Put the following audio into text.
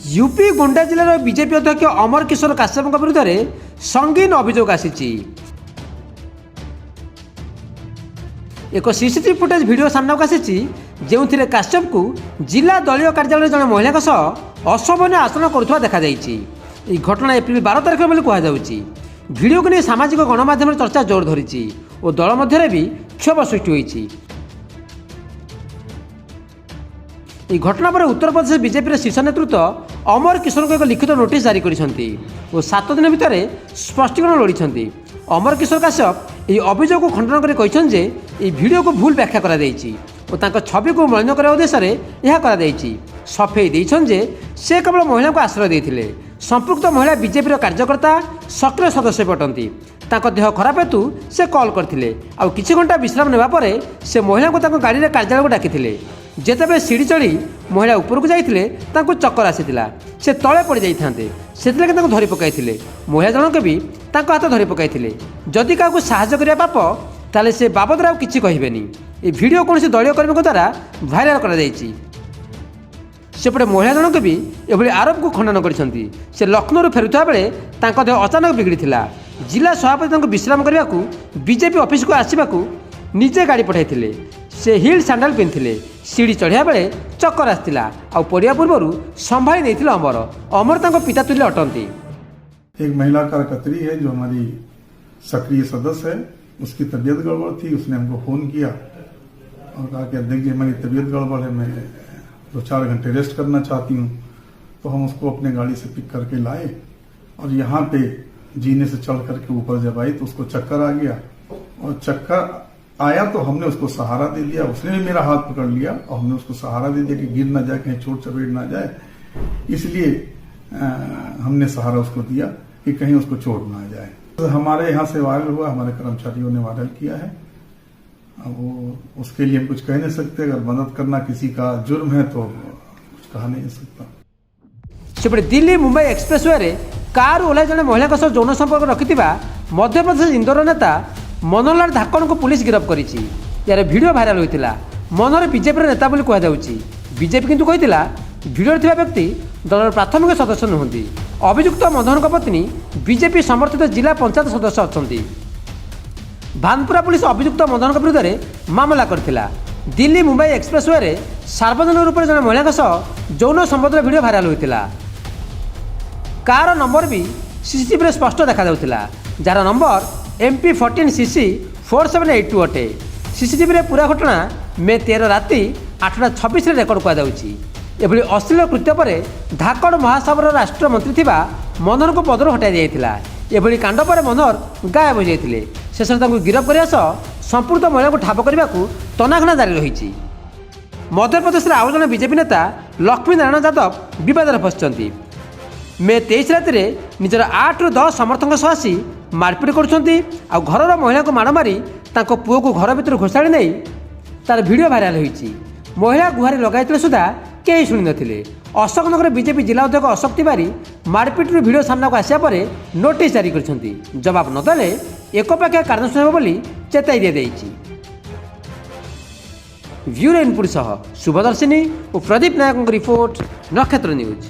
UP Gonda जिलार BJP अध्यक्ष अमर किशोर काश्यप विरुद्ध में संगीन अभियोग आसी। एक सीसीटीवी फुटेज वीडियो सामना आसी जो काश्यप को जिला दलीय कार्यालय जड़े महिला सह अशोभनीय आचरण करुवा देखा। यह घटना एप्रिल 12 तारिख बोली कहुच्छी। वीडियो को नहीं सामाजिक गणमाध्यम चर्चा जोर धरी और दल मध्य भी क्षोभ सृष्टि होती। यह घटना पर उत्तर प्रदेश बीजेपी शीर्ष नेतृत्व अमर किशोर को एक लिखित नोटिस जारी कर 7 दिन भितर स्पष्टीकरण लोड़ी। अमर किशोर काश्यप यह अभियोग को खंडन कर कहते वीडियो को भूल व्याख्या और छवि को मलिन करने उद्देश्य यह सफेई देते से केवल महिला को आश्रय देते। संपुक्त महिला बीजेपी कार्यकर्ता सक्रिय सदस्य भी अटंती। देह खराब हेतु से कॉल करते आउ किछि घंटा विश्राम नेबा परे से महिला को गाड़ी में कार्यालय को डाकिथिले। जेतेबे सीढ़ी चढ़ी महिला ऊपर को जाइथिले तांको चक्कर आसीथिला। से तले पड़ जाइथांते सेतिले तांको धरि पकाइथिले। महिला जनक भी तांको हाथ धरि पकाइथिले। जदि काहू साहाय्य करिया पाप ताले से बाबद आउ किछि कहिबेनी। ए वीडियो कोनोसी दलीय कर्मी द्वारा भाइराल करा जाइछि। सेपटे महिला जनक भी एभली आरोप को खंडन करछंती। से लखनऊ फेरुता बेले तांको देह अचानक बिगड़ीथिला। जिला सभापति तांको विश्राम करने को बीजेपी ऑफिस को आसवाकू निजे गाड़ी पठाइथिले। से हिल सैंडल पिंधिले। सीढ़ी चढ़िया बेले चक्कर आसला आ पड़िया पूर्व संभाली नहीं अमर। अमर तांको पिता तुल्य अटंती। एक महिला कार्यकर्त्री है जो हमारी सक्रिय सदस्य है, उसकी तबीयत गड़बड़ थी। उसने हमको फोन किया और कहा कि अध्यक्ष जी हमारी तबीयत गड़बड़ है, मैं 2-4 घंटे रेस्ट करना चाहती हूँ। तो हम उसको अपने गाड़ी से पिक करके लाए और यहाँ पे जीने से चढ़ करके ऊपर जब आई तो उसको चक्कर आ गया। और चक्कर आया तो हमने उसको सहारा दे दिया। उसने भी मेरा हाथ पकड़ लिया और हमने उसको सहारा दे दिया कि गिर ना जाए, कहीं चोट चपेट ना जाए। इसलिए हमने सहारा उसको दिया कि कहीं उसको चोट ना जाए। तो हमारे यहाँ से वायरल हुआ, हमारे कर्मचारियों ने वायरल किया है। अब वो उसके लिए हम कुछ कह नहीं सकते। अगर मदद करना किसी का जुर्म है तो कुछ कहा नहीं सकता। सेपटे Delhi Mumbai expressway car ओह्लाई जड़े महिला सह यौन संपर्क रखि मध्यप्रदेश इंदौर नेता मनोहर लाल धाकड़ को पुलिस गिरफ्त करिछि। यार वीडियो भाइराल होइतिला। मनोहर बीजेपी नेता बोली कहुच्छी। बीजेपी किंतु कहितिला वीडियो थिबा व्यक्ति दलर प्राथमिक सदस्य नुहंती। अभियुक्त मनोहर पत्नी बीजेपी समर्थित जिला पंचायत सदस्य अछंती। भानपुरा पुलिस अभियुक्त मनोहर विरुद्ध में मामला करथिला। दिल्ली मुंबई एक्सप्रेस वे सार्वजनिक रूप से जड़े महिला सह यौन संबंध वीडियो भाइराल होइतिला। कार नंबर भी सीसीटीवी स्पष्ट देखा जाउतिला, जार नंबर MP14CC 4782 अटे। सीसीटीवी पूरा घटना मे 13 राति 8:26 रेकर्ड करा। एभली अश्लील कृत्य पर धाकड़ महासभार राष्ट्रमंत्री थिबा मनोहर को पदर हटाई दिया। एभली कांड पर मनोहर गायब हो जाते। शेष गिरफ्त करने सह संपूर्ण महिला को ठाब करने को तनाघना जारी रही। मध्यप्रदेश आउ जड़े बीजेपी नेता लक्ष्मी नारायण यादव विवाद में फंसी। मे 23 राति निजर 8 ରୁ 10 समर्थक सह आसी मारपिट कर घरर महिला को माड़ मारी पुओ को घर भर घोषाड़ी नहीं तार वीडियो भाइराल होती। महिला गुहारी लगाई सुधा कई शुणी नथिले। अशोकनगर बीजेपी जिला अध्यक्ष अशोक तिवारी मारपिट वीडियो सामना को आसा पर नोटिस जारी कर जवाब नदेले एकपाखिया कारण शुणव बोली चेताई दी जाइछि। ब्यूरो इनपुट सह शुभदर्शिनी और प्रदीप नायक रिपोर्ट, नक्षत्र न्यूज।